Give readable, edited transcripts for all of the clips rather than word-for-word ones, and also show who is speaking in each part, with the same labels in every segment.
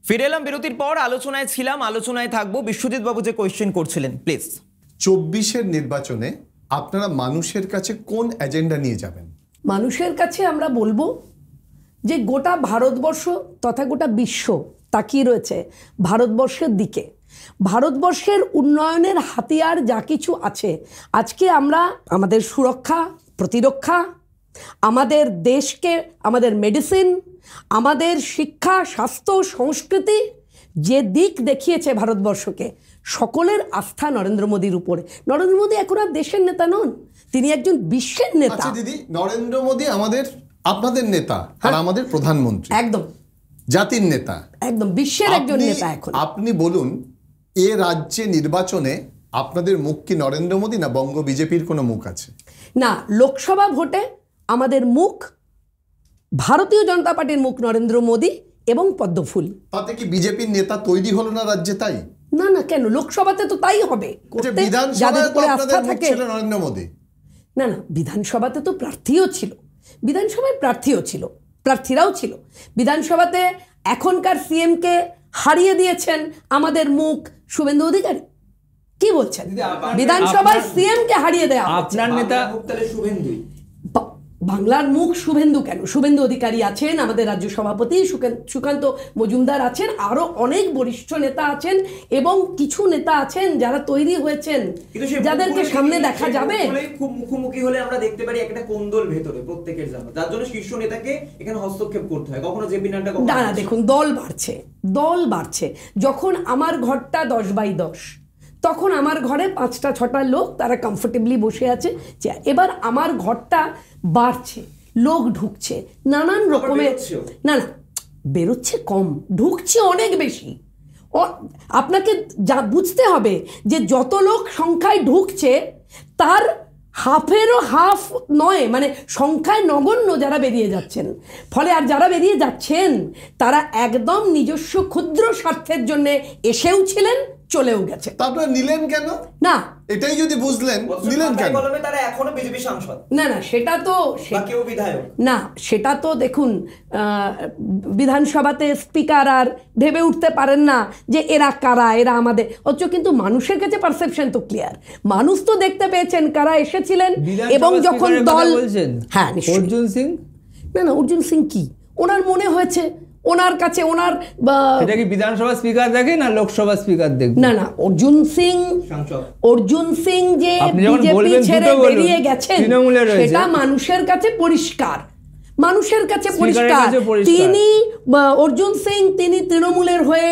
Speaker 1: ফিরে এলাম বিরতির পর। আলোচনায় ছিলাম, আলোচনায় থাকবো। বিশ্বজিৎ বাবু যে কোয়েশ্চেন করছিলেন, প্লিজ।
Speaker 2: 24-এর নির্বাচনে আপনারা মানুষের কাছে কোন এজেন্ডা নিয়ে যাবেন?
Speaker 3: মানুষের কাছে আমরা বলবো যে গোটা ভারতবর্ষ তথা গোটা বিশ্ব তাকিয়ে রয়েছে ভারতবর্ষের দিকে। ভারতবর্ষের উন্নয়নের হাতিয়ার যা কিছু আছে, আজকে আমরা আমাদের সুরক্ষা, প্রতিরক্ষা, আমাদের দেশকে, আমাদের মেডিসিন, আমাদের শিক্ষা, স্বাস্থ্য, সংস্কৃতি যে দিক দেখিয়েছে ভারতবর্ষকে, সকলের আস্থা নরেন্দ্র মোদীর উপরে। নরেন্দ্র মোদী এখন আর দেশের নেতা নন, তিনি একজন বিশ্বের নেতা।
Speaker 2: আচ্ছা দিদি, নরেন্দ্র মোদী আমাদের আপনাদের নেতা আর আমাদের প্রধানমন্ত্রী,
Speaker 3: একদম
Speaker 2: জাতির নেতা,
Speaker 3: একদম বিশ্বের একজন নেতা। এখন
Speaker 2: আপনি বলুন, এ রাজ্যে নির্বাচনে আপনাদের মুখ কি নরেন্দ্র মোদী না বঙ্গ বিজেপির কোনো মুখ আছে?
Speaker 3: না, লোকসভা ভোটে আমাদের মুখ ভারতীয় জনতা পার্টির মুখ নরেন্দ্র মোদী এবং পদ্মফুল।
Speaker 2: তাতে কি বিজেপির নেতা তৈরি হলো না রাজ্যে? তাই
Speaker 3: না না, কেন? লোকসভাতে তো তাই হবে। যাদের উপরে আস্থা থাকে
Speaker 2: নরেন্দ্র মোদী।
Speaker 3: না না, বিধানসভাতে তো প্রার্থীও ছিল, বিধানসভায় প্রার্থীও ছিল, প্রার্থীরাও ছিল। বিধানসভাতে এখনকার সিএমকে হারিয়ে দিয়েছেন আমাদের মুখ শুভেন্দু অধিকারী। কি বলছেন? বিধানসভায় সিএমকে হারিয়ে দেয়া
Speaker 1: আপনার নেতা শুভেন্দু।
Speaker 3: বাংলার মুখ শুভেন্দু কেন? শুভেন্দু অধিকারী আছেন, আমাদের রাজ্য সভাপতি সুকান্ত মজুমদার আছেন, আরো অনেক বরিষ্ঠ নেতা আছেন এবং কিছু নেতা আছেন যারা তৈরি হয়েছেন, যাদেরকে সামনে দেখা যাবে।
Speaker 1: খুব মুখোমুখি হলে আমরা দেখতে পারি একটা কোন্দল ভেতরে প্রত্যেকের জন্য, যার জন্য শীর্ষ নেতাকে এখানে হস্তক্ষেপ করতে হয়। কখনো জেপি নাড্ডা,
Speaker 3: না না, দেখুন দল বাড়ছে, দল বাড়ছে। যখন আমার ঘরটা 10x10, তখন আমার ঘরে 5-6টা লোক তারা কমফোর্টেবলি বসে আছে। এবার আমার ঘরটা বাড়ছে, লোক ঢুকছে নানান রকমের। না না, বেরোচ্ছে কম, ঢুকছে অনেক বেশি। আপনাকে যা বুঝতে হবে যে যত লোক সংখ্যায় ঢুকছে তার হাফেরও হাফ নয়, মানে সংখ্যায় নগণ্য যারা বেরিয়ে যাচ্ছেন। ফলে আর যারা বেরিয়ে যাচ্ছেন তারা একদম নিজস্ব ক্ষুদ্র স্বার্থের জন্য এসেও ছিলেন, চলেও গেছে।
Speaker 2: তারপরে নিলেন কেন?
Speaker 3: না,
Speaker 2: এটাই যদি বুঝলেন, নিলেন কেন?
Speaker 1: তারা এখনো বিজেপি সাংসদ।
Speaker 3: না না, সেটা তো
Speaker 1: কেউ বিধায়ক
Speaker 3: না, সেটা তো দেখুন, বিধানসভাতে স্পিকার আর ভেবে উঠতে পারেন না যে এরা কারা, এরা আমাদের। অথচ কিন্তু মানুষের কাছে পারসেপশন তো ক্লিয়ার, মানুষ তো দেখতে পেয়েছেন কারা এসেছিলেন। এবং যখন দল, হ্যাঁ
Speaker 4: অর্জুন সিং,
Speaker 3: না না, অর্জুন সিং কি, ওনার মনে হয়েছে ওনার কাছে ওনার,
Speaker 4: এটা কি বিধানসভা স্পিকার দেখে না লোকসভা স্পিকার দেখে?
Speaker 3: না না, অর্জুন সিং যে বিজেপি ছেড়ে বেরিয়ে গেছেন সেটা মানুষের কাছে পরিষ্কার, মানুষের কাছে পরিষ্কার। তিনি অর্জুন সিং, তিনি তৃণমূলের হয়ে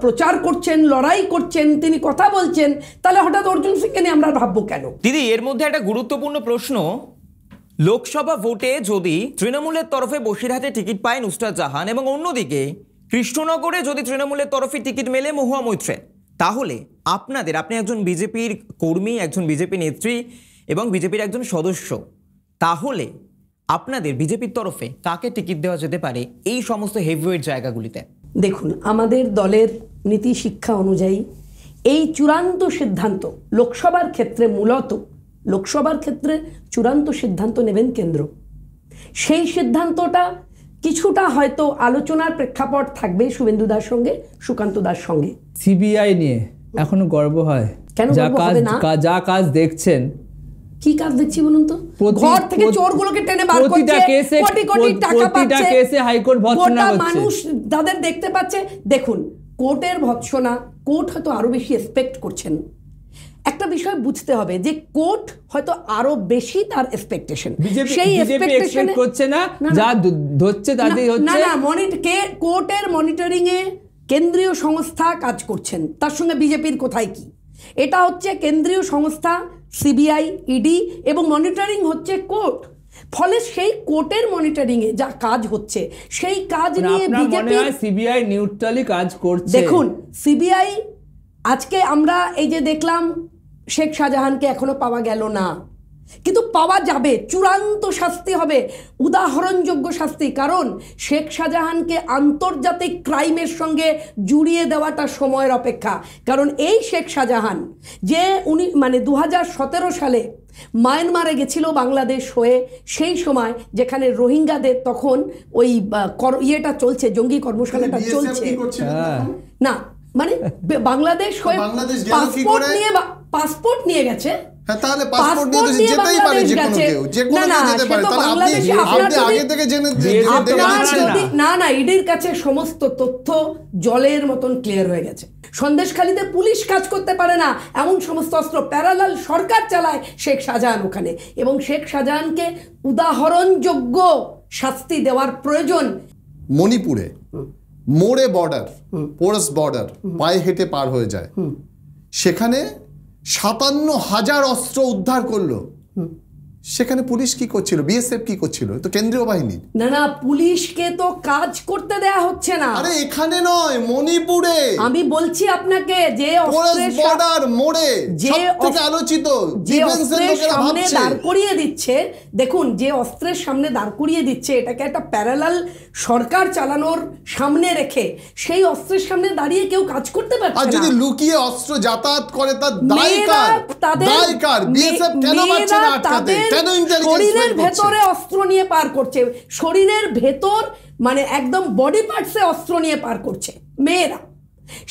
Speaker 3: প্রচার করছেন, লড়াই করছেন, তিনি কথা বলছেন, তাহলে হঠাৎ অর্জুন সিংকে নিয়ে আমরা ভাববো কেন?
Speaker 1: দিদি, এর মধ্যে একটা গুরুত্বপূর্ণ প্রশ্ন, লোকসভা ভোটে যদি তৃণমূলের তরফে বসিরহাটে টিকিট পায় নুসরাত জাহান এবং অন্যদিকে কৃষ্ণনগরে যদি তৃণমূলের তরফে টিকিট মেলে মহুয়া মৈত্রের, তাহলে আপনি একজন বিজেপির কর্মী, একজন বিজেপি নেত্রী এবং বিজেপির একজন সদস্য, তাহলে আপনাদের বিজেপির তরফে কাকে টিকিট দেওয়া যেতে পারে এই সমস্ত হেভিওয়েট জায়গাগুলিতে?
Speaker 3: দেখুন, আমাদের দলের নীতি শিক্ষা অনুযায়ী এই চূড়ান্ত সিদ্ধান্ত লোকসভার ক্ষেত্রে, মূলত লোকসভার ক্ষেত্রে চূড়ান্ত সিদ্ধান্ত নেবেন কেন্দ্র। সেই সিদ্ধান্তটা কিছুটা হয়তো আলোচনার প্রেক্ষাপট থাকবে শুভেন্দু দার সঙ্গে, সুকান্ত দার সঙ্গে।
Speaker 4: সিবিআই নিয়ে এখনো গর্ব হয়?
Speaker 3: কেন গর্ব হবে না?
Speaker 4: যা কাজ দেখছেন,
Speaker 3: কি কাজ দেখছি বলুন তো? ঘর থেকে চোরগুলোকে টেনে বার করছে, কোটি কোটি টাকা পাচ্ছে,
Speaker 4: কেসে হাইকোর্ট ভৎসনা করছে,
Speaker 3: মানুষ তাদের দেখতে পাচ্ছে। দেখুন, কোর্টের ভৎসনা, কোর্ট হয়তো আরো বেশি এক্সপেক্ট করছেন। একটা বিষয় বুঝতে হবে যে কোর্ট হয়তো আরো বেশি তার এক্সপেকটেশন, সেই এক্সপেকটেশন
Speaker 4: করছে না, যা ধরছে তাতেই হচ্ছে।
Speaker 3: না না, কোর্টের মনিটরিং এ কেন্দ্রীয় সংস্থা কাজ করছেন, তার সঙ্গে বিজেপির কোথায় কি? এটা হচ্ছে কেন্দ্রীয় সংস্থা, সিবিআই, ইডি, এবং মনিটরিং হচ্ছে কোর্ট। ফলে সেই কোর্টের মনিটরিং এ যা কাজ হচ্ছে সেই কাজ নিয়ে বিজেপি,
Speaker 4: সিবিআই নিউট্রালি কাজ করছে।
Speaker 3: দেখুন, সিবিআই আজকে আমরা এই যে দেখলাম শেখ শাহজাহানকে এখনো পাওয়া গেল না, কিন্তু পাওয়া যাবে, চূড়ান্ত শাস্তি হবে, উদাহরণযোগ্য শাস্তি। কারণ শেখ শাহজাহানকে আন্তর্জাতিক ক্রাইমের সঙ্গে জুড়িয়ে দেওয়াটা সময়ের অপেক্ষা। কারণ এই শেখ শাহজাহান যে মানে 2017 সালে মায়ানমারে গেছিল বাংলাদেশ হয়ে, সেই সময় যেখানে রোহিঙ্গাদের তখন ওই ইয়েটা চলছে, জঙ্গি কর্মশালাটা চলছে না, মানে বাংলাদেশ হয়ে পাসপোর্ট নিয়ে গেছে।
Speaker 2: হ্যাঁ, তাহলে পাসপোর্ট নিয়ে যেতেই পারে যে কোনো কেউ, যে কোনো কেউ যেতে পারে। তাহলে আপনি আগে থেকে জেনে
Speaker 3: না, ইডির কাছে সমস্ত তথ্য জলের মতন ক্লিয়ার হয়ে গেছে। সন্দেশখালীতে পুলিশ কাজ করতে পারে না, এমন সমস্ত অস্ত্র প্যারালাল সরকার চালায় শেখ শাহজাহান ওখানে। এবং শেখ শাহজাহানকে উদাহরণযোগ্য শাস্তি দেওয়ার প্রয়োজন।
Speaker 2: মণিপুরে মোড়ে বর্ডার, পোরাস বর্ডার পায়ে হেঁটে পার হয়ে যায়, সেখানে 57,000 অস্ত্র উদ্ধার করলো। সেখানে পুলিশ কি করছিল, বিএসএফ কি করছিল? তো কেন্দ্রীয় বাহিনী।
Speaker 3: না, পুলিশকে তো কাজ করতে দেয়া হচ্ছে না।
Speaker 2: আরে এখানে নয়, মণিপুরে।
Speaker 3: আমি বলছি আপনাকে যে
Speaker 2: বর্ডার মোড়ে সবথেকে আলোচিত,
Speaker 3: যে অস্ত্রের সামনে দাঁড় করিয়ে দিচ্ছে, দেখুন যে অস্ত্রের সামনে দাঁড় করিয়ে দিচ্ছে, এটাকে একটা প্যারালাল সরকার চালানোর সামনে রেখে সেই অস্ত্রের সামনে দাঁড়িয়ে কেউ কাজ করতে পারছে না।
Speaker 2: আর যদি লুকিয়ে অস্ত্র যাতায়াত করে তার দায়কার বিএসএফ কেন পারছে না আটকাতে?
Speaker 3: শরীরের ভেতরে অস্ত্র নিয়ে পার করছে, শরীরের ভেতর মানে একদম বডি পার্টসে অস্ত্র নিয়ে পার করছে মেয়েরা,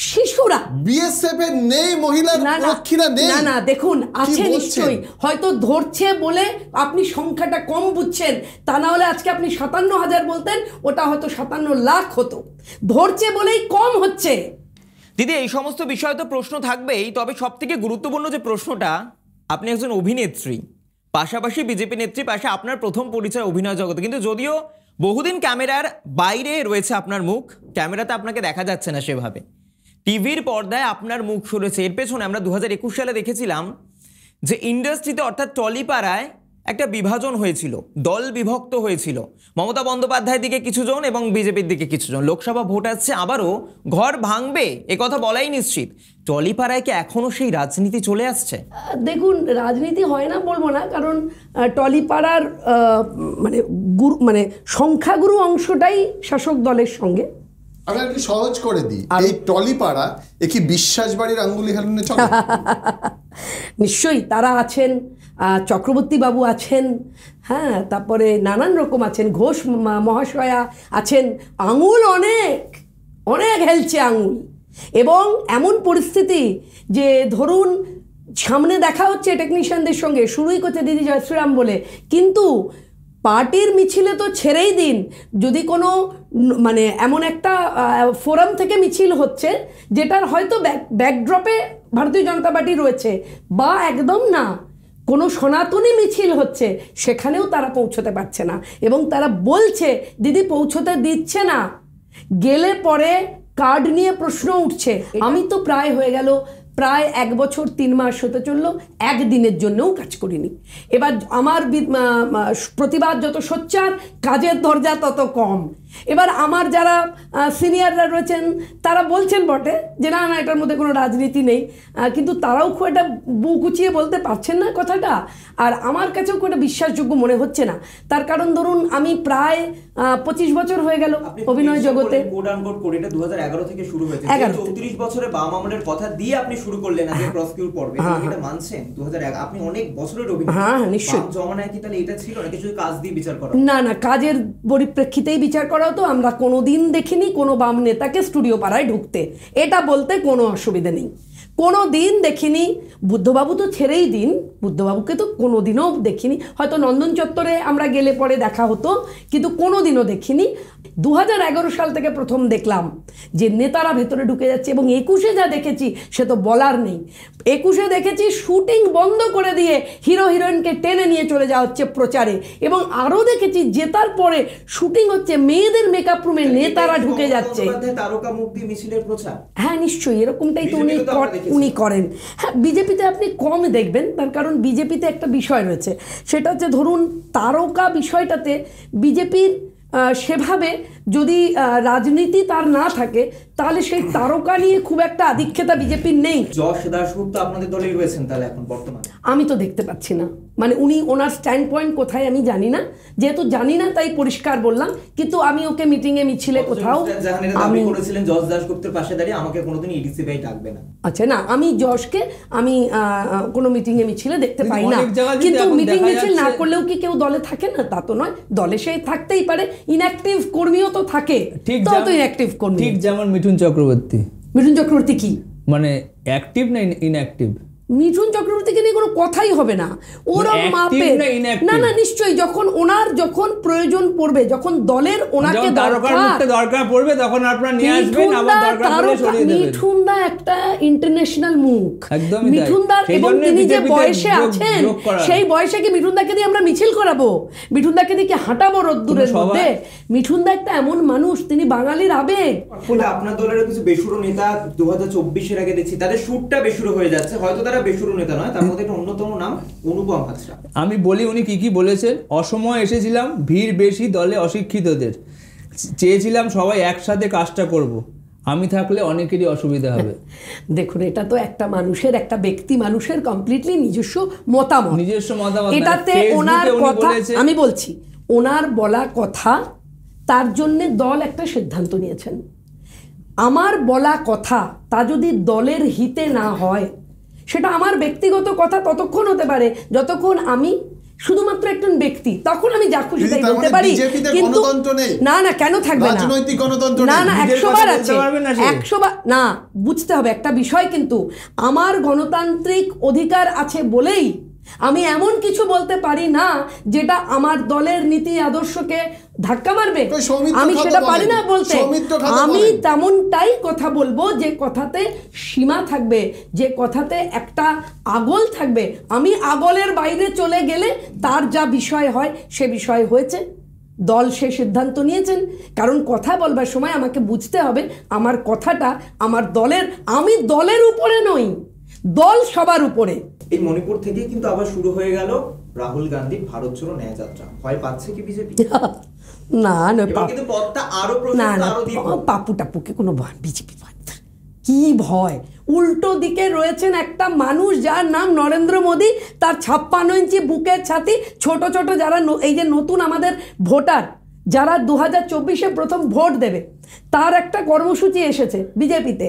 Speaker 3: শিশুরা।
Speaker 2: বিএসএফ এর নেই মহিলার রক্ষীরা নেই।
Speaker 3: না, দেখুন আছে নিশ্চয়ই, হয়তো ধরছে বলে আপনি সংখ্যাটা কম বুঝছেন, তা না হলে আজকে আপনি 57,000 বলতেন, ওটা হয়তো 57 লাখ হতো। ধরছে বলেই কম হচ্ছে।
Speaker 1: দিদি, এই সমস্ত বিষয় তো প্রশ্ন থাকবেই, তবে সব থেকে গুরুত্বপূর্ণ যে প্রশ্নটা, আপনি একজন অভিনেত্রী, পাশাপাশি বিজেপি নেত্রী, পাশে আপনার প্রথম পরিচয় অভিনয় জগতে, কিন্তু যদিও বহুদিন ক্যামেরার বাইরে রয়েছে আপনার মুখ, ক্যামেরাতে আপনাকে দেখা যাচ্ছে না সেভাবে, টিভির পর্দায় আপনার মুখ সরেছে। এর পেছনে আমরা 2021 সালে দেখেছিলাম যে ইন্ডাস্ট্রিতে অর্থাৎ টলিপাড়ায় একটা বিভাজন হয়েছিল, দল বিভক্ত হয়েছিল, মমতা বন্দ্যোপাধ্যায়ের দিকে কিছুজন এবং বিজেপির দিকে কিছুজন। লোকসভা ভোট আসছে, আবারও ঘর ভাঙবে এ কথা বলাই নিশ্চিত। টলিপাড়ায় কি এখনো সেই রাজনীতি চলে আসছে?
Speaker 3: দেখুন, রাজনীতি হয় না বলবো না, কারণ টলিপাড়ার মানে সংখ্যাগুরু অংশটাই শাসক দলের সঙ্গে।
Speaker 2: আমি একটু সহজ করে দিই, এই টলিপাড়া কি বিশ্বাস বাড়ির আঙ্গুলি হারানো চলে?
Speaker 3: নিশ্চয়ই তারা আছেন, চক্রবর্তী বাবু আছেন, হ্যাঁ, তারপরে নানান রকম আছেন, ঘোষ মহাশয়া আছেন, আঙুল অনেক হেলছে আঙুল। এবং এমন পরিস্থিতি যে ধরুন সামনে দেখা হচ্ছে টেকনিশিয়ানদের সঙ্গে, শুরুই করছে দিদি জয় শ্রীরাম বলে, কিন্তু পার্টির মিছিলে তো ছেড়েই দিন, যদি কোনো মানে এমন একটা ফোরাম থেকে মিছিল হচ্ছে যেটার হয়তো ব্যাকড্রপে ভারতীয় জনতা পার্টি রয়েছে, বা একদম না কোনো সনাতনী মিছিল হচ্ছে, সেখানেও তারা পৌঁছতে পারছে না। এবং তারা বলছে দিদি পৌঁছতে দিচ্ছে না, গেলে পরে কার্ড নিয়ে প্রশ্ন উঠছে। আমি তো প্রায় হয়ে গেল প্রায় 1 বছর 3 মাস হতে চললো, একদিনের জন্যও কাজ করিনি। এবার আমার প্রতিবাদ যত সোচ্চার, কাজের দরজা তত কম। এবার আমার যারা সিনিয়ররা রয়েছেন তারা বলছেন বটে যে না এটার মধ্যে কোনো রাজনীতি নেই, কিন্তু তারাও খুব একটা বুক উঁচিয়ে বলতে পারছেন না কথাটা, আর আমার কাছেও খুব একটা বিশ্বাসযোগ্য মনে হচ্ছে না। তার কারণ ধরুন আমি প্রায় 25 বছর হয়ে গেল অভিনয় জগতে।
Speaker 1: 2011 থেকে শুরু হয়েছে, 34 বছরে বাম আমলের কথা দিয়ে আপনি শুরু করলেন আগে প্রসিকিউট পড়বে, এটা মানছেন? 2011 আপনি অনেক বছরের অভিনয়।
Speaker 3: হ্যাঁ, নিশ্চয়ই।
Speaker 1: জমানায় কি তাহলে এটা ছিল না কিছু কাজ দিয়ে বিচার করা?
Speaker 3: না, কাজের পরিপ্রেক্ষিতেই বিচার করা হতো। আমরা কোনোদিন দেখিনি কোনো বাম নেতাকে স্টুডিও পাড়ায় ঢুকতে, এটা বলতে কোনো অসুবিধা নেই। কোনো দিন দেখিনি, বুদ্ধবাবু তো ছেড়েই দিন, বুদ্ধবাবুকে তো কোনো দিনও দেখিনি, হয়তো নন্দন চত্বরে আমরা গেলে পরে দেখা হতো, কিন্তু কোনো দিনও দেখিনি। 2011 সাল থেকে প্রথম দেখলাম যে নেতারা ভেতরে ঢুকে যাচ্ছে, এবং 21-এ যা দেখেছি সে তো বলার নেই। 21-এ দেখেছি শুটিং বন্ধ করে দিয়ে হিরো হিরোইনকে টেনে নিয়ে চলে যাওয়া হচ্ছে প্রচারে, এবং আরও দেখেছি জেতার পরে শুটিং হচ্ছে মেয়েদের মেকআপ রুমে নেতারা ঢুকে যাচ্ছে।
Speaker 1: তারকা মুক্তি মিছিলের প্রচার,
Speaker 3: হ্যাঁ নিশ্চয়ই, এরকমটাই তো উনি করেন। হ্যাঁ, বিজেপিতে আপনি কম দেখবেন, তার কারণ বিজেপিতে একটা বিষয় রয়েছে, সেটা হচ্ছে ধরুন তারকা বিষয়টাতে বিজেপির সেভাবে যদি রাজনীতি তার না থাকে, তাহলে সেই তারকা নিয়ে খুব একটা আধিক্যতা বিজেপির নেই।
Speaker 1: যশ দাশগুপ্ত আপনাদের দলে রয়েছেন তাহলে এখন বর্তমানে?
Speaker 3: আমি তো দেখতে পাচ্ছি না। মানে উনি ওনার স্ট্যান্ড পয়েন্ট কোথায় আমি জানি না, যেহেতু জানি না তাই পরিষ্কার বললাম। কিন্তু আমি ওকে মিটিংয়ে মিছিলে কোথাও
Speaker 1: আমি করেছিলেন জজ দাশগুপ্তের পাশে দাঁড়িয়ে আমাকে কোনোদিন ইডিসি ভাই ডাকবে না।
Speaker 3: আচ্ছা, না আমি জজকে আমি কোনো মিটিংয়ে মিছিলে দেখতে পাই না, কিন্তু মিটিং মিছিল না করলেও কি কেউ দলে থাকে না? তা তো নয়, দলে সে থাকতেই পারে, ইনঅ্যাক্টিভ কর্মীও তো থাকে, তো ইনঅ্যাক্টিভ কর্মী।
Speaker 4: ঠিক যেমন মিঠুন চক্রবর্তী।
Speaker 3: মিঠুন চক্রবর্তী কি
Speaker 4: মানে অ্যাক্টিভ না ইনঅ্যাক্টিভ?
Speaker 3: মিঠুন চক্রবর্তীকে নিয়ে কোনো কথাই হবে না, ওরম মাপে না না নিশ্চয়ই, যখন ওনার যখন প্রয়োজন পড়বে, যখন দলের ওনাকে
Speaker 4: দরকার পড়বে তখন আপনারা নিয়ে আসবেন, আবার দরকার পড়লে সরিয়ে দেবেন।
Speaker 3: মিঠুনদা একটা ইন্টারন্যাশনাল মুখ, মিঠুনদার, এবং তিনি যে বয়সে আছেন সেই বয়সে কি মিঠুনদাকে দিয়ে আমরা মিছিল করাবো? মিঠুনদাকে দিয়ে কি হাঁটাবো রোদ্দুরের মধ্যে? মিঠুনদা একটা এমন মানুষ, তিনি বাঙালির আবেগ।
Speaker 1: আপনার দলের কিছু বেসুরো নেতা 2024-এর আগে দেখছি তাদের সুরটা বেসুরো হয়ে যাচ্ছে, হয়তো বেসুরো নেতা নয়, তার মধ্যে একটা অন্যতম নাম অনুপম হাজরা।
Speaker 4: আমি বলি উনি কি বলেছেন, অসময়ে এসেছিলাম, ভিড় বেশি, দলে অশিক্ষিতদের, চেয়েছিলাম সবাই একসাথে কাজটা করব, আমি থাকলে অনেকেরই অসুবিধা হবে।
Speaker 3: দেখুন, এটা তো একটা মানুষের, একটা ব্যক্তি মানুষের কমপ্লিটলি নিজস্ব মতামত, এটাতে ওনার কথা, আমি বলছি ওনার বলা কথা, তার জন্য দল একটা সিদ্ধান্ত নিয়েছেন। আমার বলা কথা তা যদি দলের হিতে না হয়, সেটা আমার ব্যক্তিগত কথা ততক্ষণ হতে পারে যতক্ষণ আমি শুধুমাত্র একজন ব্যক্তি, তখন আমি যা খুশি তাই বলতে পারি। কিন্তু না না, কেন থাকবে না? না না, 100 বার আছে, 100 বার না, বুঝতে হবে একটা বিষয়, কিন্তু আমার গণতান্ত্রিক অধিকার আছে বলেই আমি এমন কিছু বলতে পারি না যেটা আমার দলের নীতি আদর্শকে ধাক্কা মারবে, আমি সেটা পারি না বলতে। আমি তেমনটাই কথা বলবো যে কথাতে সীমা থাকবে, যে কথাতে একটা আগল থাকবে। আমি আগলের বাইরে চলে গেলে তার যা বিষয় হয় সে বিষয় হয়েছে, দল সে সিদ্ধান্ত নিয়েছেন। কারণ কথা বলবার সময় আমাকে বুঝতে হবে আমার কথাটা আমার দলের, আমি দলের উপরে নই, দল সবার উপরে।
Speaker 1: এই মণিপুর থেকে কিন্তু আবার শুরু হয়ে গেল রাহুল গান্ধীর ভারত জোড়ো ন্যায় যাত্রা। ভয় পাচ্ছে কি বিজেপি?
Speaker 3: না না,
Speaker 1: কিন্তু পথটা আরো
Speaker 3: না না, পাপু টাপুকে কোনো বিজেপি কি ভয়? উল্টো দিকে রয়েছেন একটা মানুষ যার নাম নরেন্দ্র মোদী, তার 56 ইঞ্চি বুকের ছাতি, ছোট ছোট যারা এই যে নতুন আমাদের ভোটার, যারা 2024-এ প্রথম ভোট দেবে, তার একটা কর্মসূচি এসেছে বিজেপিতে।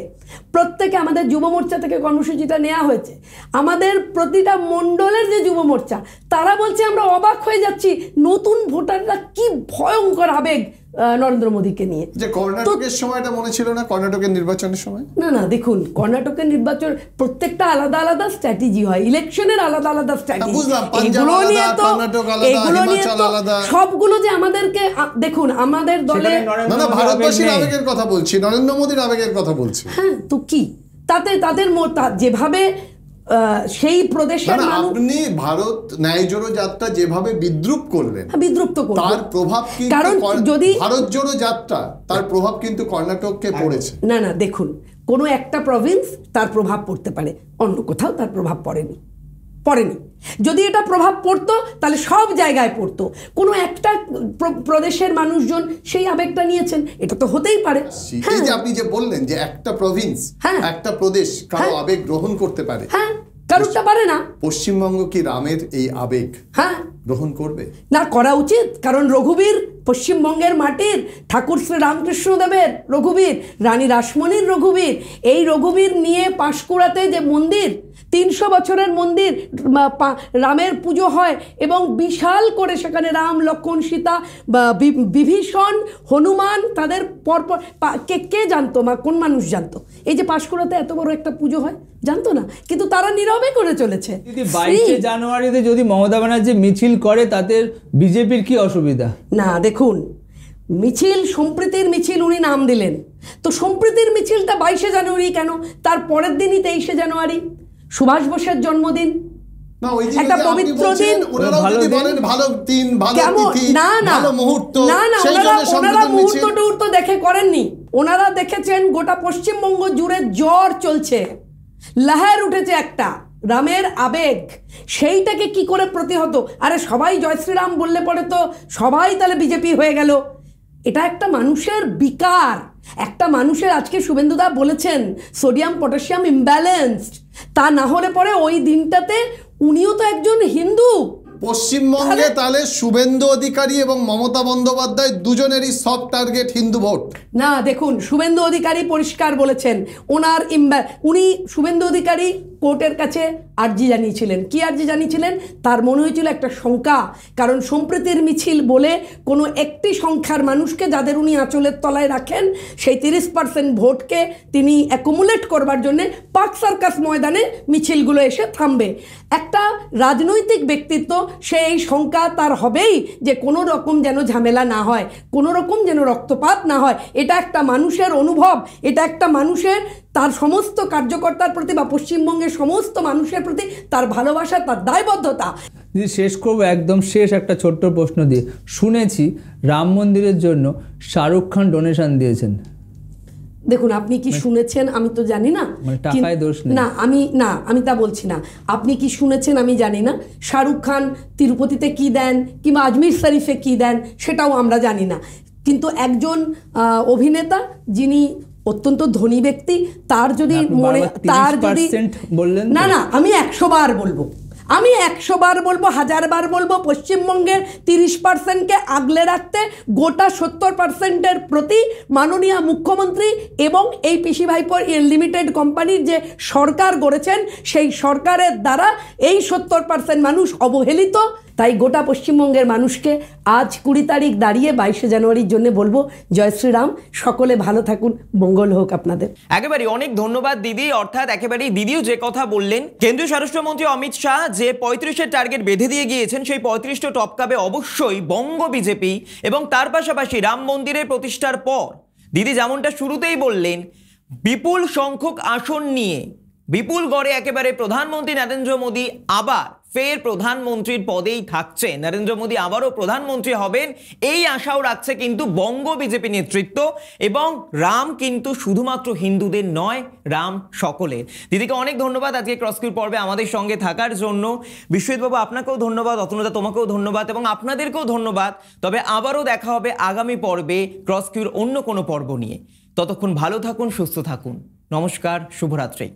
Speaker 3: প্রত্যেকে আমাদের যুব মোর্চা থেকে কর্মসূচিটা নেওয়া হয়েছে, আমাদের প্রতিটা মণ্ডলের যে যুব মোর্চা, তারা বলছে আমরা অবাক হয়ে যাচ্ছি, নতুন ভোটাররা কি ভয়ঙ্কর আবেগ নরেন্দ্র মোদীকে নিয়ে।
Speaker 2: যে কর্ণাটকের সময়টা মনে ছিল না, কর্ণাটকের নির্বাচনের সময়?
Speaker 3: না না, দেখুন কর্ণাটকের নির্বাচন প্রত্যেকটা আলাদা আলাদা স্ট্র্যাটেজি হয়, ইলেকশনের আলাদা আলাদা স্ট্র্যাটেজি, এগুলো নিয়ে তো সবগুলো যে আমাদেরকে, দেখুন আমাদের দলে
Speaker 2: ভারতবাসীর আবেগের কথা বলছি, নরেন্দ্র মোদীর আবেগের কথা বলছি।
Speaker 3: হ্যাঁ, তো কি তাতে তাদের যেভাবে সেই প্রদেশের মানুষ,
Speaker 2: আপনি ভারত ন্যায় জোড়ো যাত্রা যেভাবে বিদ্রুপ করলেন,
Speaker 3: বিদ্রুপ্ত করলেন,
Speaker 2: তার প্রভাব কিন্তু, কারণ যদি ভারত জোড়ো যাত্রা তার প্রভাব কিন্তু কর্ণাটককে পড়েছে।
Speaker 3: না না, দেখুন কোনো একটা প্রভিন্স তার প্রভাব পড়তে পারে, অন্য কোথাও তার প্রভাব পড়েনি। যদি এটা প্রভাব পড়তো তাহলে সব জায়গায় পড়তো। কোনো একটা প্রদেশের মানুষজন সেই আবেগটা নিয়েছেন, এটা তো হতেই পারে।
Speaker 2: এই যে আপনি যে বললেন যে একটা প্রভিন্স, একটা প্রদেশ কারো আবেগ গ্রহণ করতে পারে,
Speaker 3: হ্যাঁ, কারোরটা পারে না।
Speaker 2: পশ্চিমবঙ্গ কি রামের এই আবেগ গ্রহণ করবে? না,
Speaker 3: করা উচিত। কারণ রঘুবীর পশ্চিমবঙ্গের মাটির, ঠাকুর শ্রী রামকৃষ্ণদেবের রঘুবীর, রানী রাসমণির রঘুবীর, এই রঘুবীর নিয়ে পাঁশকুড়াতে যে মন্দির, 300 বছরের মন্দির, রামের পুজো হয় এবং বিশাল করে সেখানে রাম, লক্ষ্মণ, সীতা, বিভীষণ, হনুমান, তাদের পরপর কে জানতো? কোন মানুষ জানতো এই যে পাঁশকুড়াতে এত বড় একটা পুজো হয়? জানতো না, কিন্তু তারা নীরবে করে চলেছে।
Speaker 4: 22 জানুয়ারিতে যদি মমতা ব্যানার্জি মিছিল করে তাতে বিজেপির কি অসুবিধা?
Speaker 3: না, দেখুন মিছিল, সম্প্রীতির মিছিল উনি নাম দিলেন, তো সম্প্রীতির মিছিলটা 22 জানুয়ারি কেন? তার পরের দিনই 23 জানুয়ারি সুভাষ বোসের জন্মদিন, একটা পবিত্র দিন। ওনারা মুহূর্ত দেখে করেননি, ওনারা দেখেছেন গোটা পশ্চিমবঙ্গ জুড়ে জ্বর চলছে, লহর উঠেছে একটা রামের আবেগ, সেইটাকে কি করে প্রতিহত? আরে সবাই জয় শ্রীরাম বললে পরে তো সবাই তাহলে বিজেপি হয়ে গেল। এটা একটা মানুষের বিকার, একটা মানুষের, আজকে শুভেন্দুদা বলেছেন সোডিয়াম পটাশিয়াম ইমব্যালেন্সড, তা না হলে পরে ওই দিনটাতে উনিও তো একজন হিন্দু।
Speaker 2: পশ্চিমবঙ্গে তাহলে শুভেন্দু অধিকারী এবং মমতা বন্দ্যোপাধ্যায় দুজনেরই সফট টার্গেট হিন্দু ভোট।
Speaker 3: না দেখুন, শুভেন্দু অধিকারী পরিষ্কার বলেছেন উনি শুভেন্দু অধিকারী কোর্টের কাছে আর্জি জানিয়েছিলেন। কি আর্জি জানিয়েছিলেন? তার মনে হয়েছিল একটা শঙ্কা, কারণ সম্প্রীতির মিছিল বলে কোনো একটি সংখ্যার মানুষকে যাদের উনি আঁচলের তলায় রাখেন সেই 30% ভোটকে তিনি অ্যাকুমুলেট করবার জন্যে পার্ক সার্কাস ময়দানে মিছিলগুলো এসে থামবে। একটা রাজনৈতিক ব্যক্তিত্ব, সে এই শঙ্কা তার হবেই যে কোনো রকম যেন ঝামেলা না হয়, কোনো রকম যেন রক্তপাত না হয়। এটা একটা মানুষের অনুভব, এটা একটা মানুষের তার সমস্ত কার্যকর্তার প্রতি বা পশ্চিমবঙ্গের সমস্ত মানুষের প্রতি তার ভালোবাসা, তার দায়বদ্ধতা।
Speaker 4: শেষ করবো একদম শেষ একটা ছোট্ট প্রশ্ন দিয়ে। শুনেছি রাম মন্দিরের জন্য শাহরুখ খান ডোনেশন দিয়েছেন।
Speaker 3: দেখুন, আপনি কি শুনেছেন আমি তো জানি না,
Speaker 4: টাকায় দোষ নেই।
Speaker 3: আমি তা বলছি না। আপনি কি শুনেছেন আমি জানি না। শাহরুখ খান তিরুপতিতে কি দেন কিংবা আজমির শরীফে কি দেন সেটাও আমরা জানি না, কিন্তু একজন অভিনেতা যিনি অত্যন্ত ধনী ব্যক্তি, তার যদি মনে
Speaker 4: বললেন
Speaker 3: না আমি 100 বার বলবো, আমি 100 বার বলবো, 1000 বার বলবো, পশ্চিমবঙ্গের 30%কে আগলে রাখতে গোটা 70%-এর প্রতি মাননীয় মুখ্যমন্ত্রী এবং এই পিসি ভাইপোর লিমিটেড কোম্পানির যে সরকার গড়েছেন সেই সরকারের দ্বারা এই 70% মানুষ অবহেলিত। তাই গোটা পশ্চিমবঙ্গের মানুষকে আজ 20 তারিখ দাঁড়িয়ে 22শে জানুয়ারির জন্য বলবো জয় শ্রীরাম, সকলে ভালো থাকুন, মঙ্গল হোক আপনাদের।
Speaker 1: একেবারে অনেক ধন্যবাদ দিদি। অর্থাৎ একেবারেই দিদিও যে কথা বললেন, কেন্দ্রীয় স্বরাষ্ট্রমন্ত্রী অমিত শাহ যে 35-এর টার্গেট বেঁধে দিয়ে গিয়েছেন সেই 35টা টপকাবে অবশ্যই বঙ্গ বিজেপি। এবং তার পাশাপাশি রাম মন্দিরের প্রতিষ্ঠার পর দিদি যেমনটা শুরুতেই বললেন, বিপুল সংখ্যক আসন নিয়ে বিপুল গড়ে একেবারে প্রধানমন্ত্রী নরেন্দ্র মোদী আবার ফের প্রধানমন্ত্রীর পদেই থাকছে, নরেন্দ্র মোদী আবারও প্রধানমন্ত্রী হবেন এই আশাও রাখছে কিন্তু বঙ্গ বিজেপি নেতৃত্ব। এবং রাম কিন্তু শুধুমাত্র হিন্দুদের নয়, রাম সকলের। দিদিকে অনেক ধন্যবাদ আজকে ক্রসকিউর পর্বে আমাদের সঙ্গে থাকার জন্য। বিশ্বজিৎবাবু আপনাকেও ধন্যবাদ, অতনুদা তোমাকেও ধন্যবাদ এবং আপনাদেরকেও ধন্যবাদ। তবে আবারও দেখা হবে আগামী পর্বে ক্রসকিউর অন্য কোনো পর্ব নিয়ে। ততক্ষণ ভালো থাকুন, সুস্থ থাকুন। নমস্কার, শুভরাত্রি।